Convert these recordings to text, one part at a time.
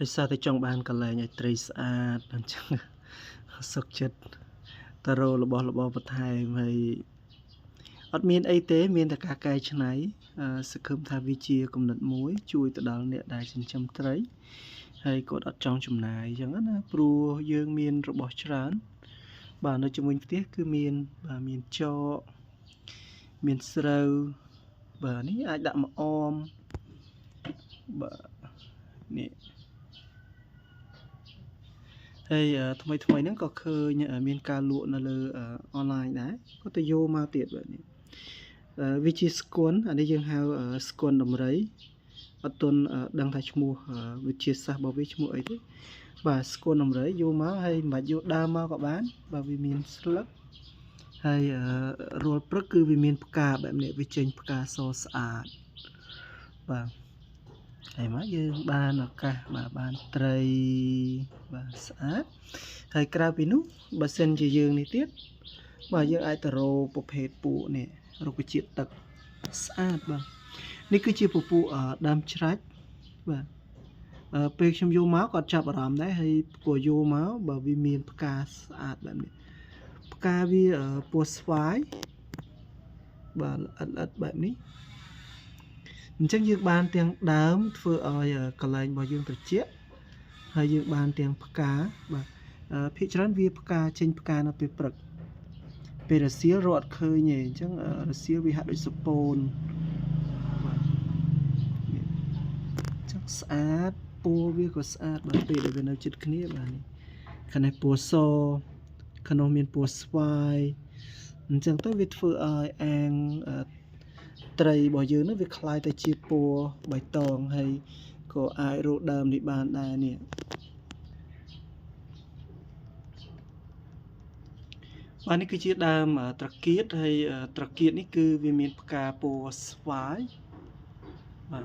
ដោយសារតែចង់បានកន្លែងឲ្យត្រីស្អាតអញ្ចឹងសុខចិត្តទៅរករបស់របរបន្ថែមហើយអត់មានអីទេមានតែការកែច្នៃសង្ឃឹមថាវាជាគំនិតមួយជួយទៅដល់អ្នកដែលចិញ្ចឹមត្រីហើយគាត់អត់ចង់ចំណាយអញ្ចឹងណាព្រោះយើងមានរបស់ច្រើនបាទនៅជាមួយផ្ទះគឺមានចកមានស្រូវបាទនេះអាចដាក់មកអមបាទនេះហើយថ្មីហ្នឹងក៏ឃើញមានការលក់នៅលើអនឡាញដែរក៏ទៅយកមកទៀតបាទនេះវាជាស្គន់អានេះយើងហៅស្គន់ដំរីអត់ទាន់ដឹងថាឈ្មោះវិទ្យាសាស្ត្ររបស់វាឈ្មោះអីទេបាទស្គន់ដំរីយកមកហើយមិនបាច់យកដើមមកក៏បានបាទវាមានស្លឹកហើយរាល់ព្រឹកគឺវាមានផ្កាបែបនេះវាចេញផ្កាសស្អាតបាទហើយមកយើងបានឱកាសបាទបានត្រីបាទស្អាតហើយក្រៅពីនោះបើសិនជាយើងនេះទៀតបាទយើងអាចទៅរកប្រភេទពួកនេះរុក្ខជាតិទឹកស្អាតបាទនេះគឺជាពពួកដើមច្រាច់បាទពេលខ្ញុំយកមកក៏ចាប់អារម្មណ៍ដែរហើយព្រោះយកមកបើវាមានផ្កាស្អាតបែបនេះផ្កាវាពណ៌ស្វាយបាទល្អិតបែបនេះអញ្ចឹងយើងបានទាំងដើមធ្វើឲ្យកន្លែងរបស់យើងត្រជាក់ហើយយើងបានទាំងផ្កាបាទភាគច្រើនវាផ្កាចេញផ្កានៅពេលព្រឹកពេលរសៀលរត់ឃើញទេអញ្ចឹងរសៀលវាហាក់ដូចសពូនបាទអញ្ចឹងស្អាតពណ៌វាក៏ស្អាតបាទពេលដែលវានៅជិតគ្នាបាទនេះខាងនេះពណ៌សខាងនោះមានពណ៌ស្វាយអញ្ចឹងទៅវាធ្វើឲ្យអាងត្រីរបស់យើងនោះវាคล้ายទៅជាពណ៌បៃតងហើយក៏អាចរកដើមនេះបានដែរនេះបាទនេះគឺជាដើមត្រកៀតហើយត្រកៀតនេះគឺវាមានផ្កាពណ៌ស្វាយបាទ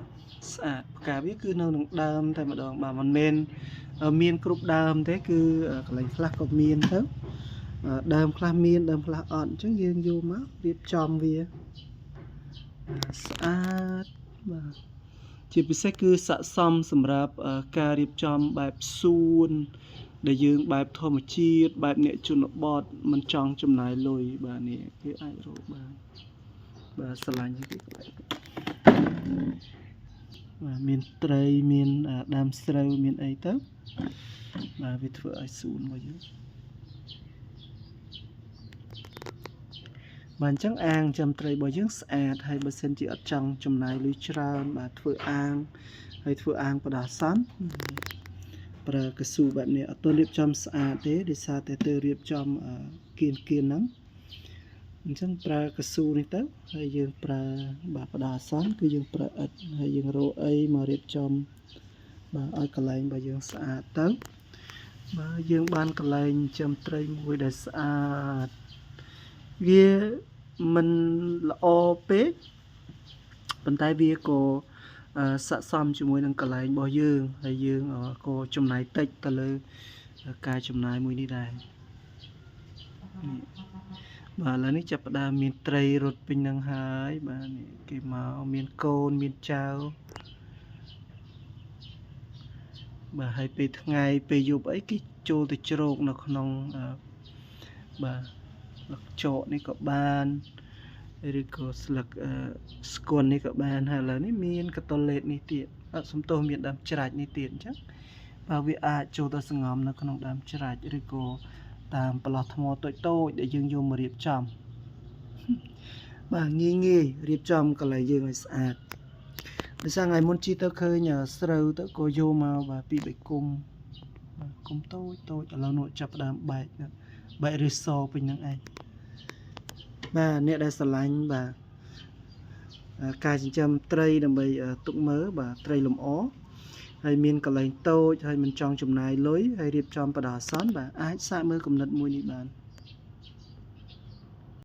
ស្អាតផ្កាវាគឺនៅនឹងដើមតែម្ដងបាទមិនមែនមានគ្រប់ដើមទេគឺកន្លែងខ្លះក៏មានទៅដើមខ្លះមានដើមខ្លះអត់អញ្ចឹងយើងយកមករៀបចំវាស្អាតបាទជាពិសេសគឺស័ក្តិសមសម្រាប់ការរៀបចំបែបសួនដែលយើងបែបធម្មជាតិបែបអ្នកជនបទមិនចង់ចំណាយលុយបាទនេះគេអាចរកបានបាទស្រឡាញ់គេបាទមានត្រីមានដើមស្រូវមានអីទៅបាទវាធ្វើឲ្យសួនរបស់យើងបាទអញ្ចឹងអាងចំត្រីរបស់យើងស្អាតហើយបើសិនជាអត់ចង់ចំណាយលុយច្រើនបាទធ្វើអាងហើយធ្វើអាងបដាសន្នប្រើកស៊ូបែបនេះអត់ទាន់រៀបចំស្អាតទេដោយសារតែទៅរៀបចំគៀនហ្នឹងអញ្ចឹងប្រើកស៊ូនេះទៅហើយយើងប្រើបាទបដាសន្នគឺយើងប្រើឥដ្ឋហើយយើងរកអីមករៀបចំបាទឲ្យកន្លែងរបស់យើងស្អាតទៅបាទយើងបានកន្លែងចំត្រីមួយដែលស្អាតវាមិនល្អពេកប៉ុន្តែវាក៏ស័ក្តិសមជាមួយនឹងកន្លែងរបស់យើងហើយយើងក៏ចំណាយតិចទៅលើការចំណាយមួយនេះដែរបាទឥឡូវនេះចាប់ផ្ដើមមានត្រីរត់ពេញនឹងហើយបាទនេះគេមកមានកូនមានចៅបាទហើយពេលថ្ងៃពេលយប់អីគេចូលទៅជ្រកនៅក្នុងបាទស្លឹកចកនេះក៏បានឬក៏ស្លឹកស្គន់នេះក៏បានហើយឥឡូវនេះមានកតុលេតនេះទៀតសំទោសមានដើមច្រាច់នេះទៀតអញ្ចឹងបាទវាអាចចូលទៅសង្ងំនៅក្នុងដើមច្រាច់ឬក៏តាមប្រឡោះថ្មតូចៗដែលយើងយកមករៀបចំបាទងាយរៀបចំកន្លែងយើងឲ្យស្អាតដោយសារថ្ងៃមុនជីទៅឃើញស្រូវទៅក៏យកមកបាទពី3គុំបាទគុំតូចឥឡូវនោះចាប់ផ្ដើមបែកឬសពេញនឹងឯងបាទអ្នកដែលស្រឡាញ់បាទការចិញ្ចឹមត្រីដើម្បីទុកមើលបាទត្រីលម្អហើយមានកន្លែងតូចហើយមិនចង់ចំណាយលុយហើយរៀបចំបដាសន្នបាទអាចសាកមើលគំនិតមួយនេះបាន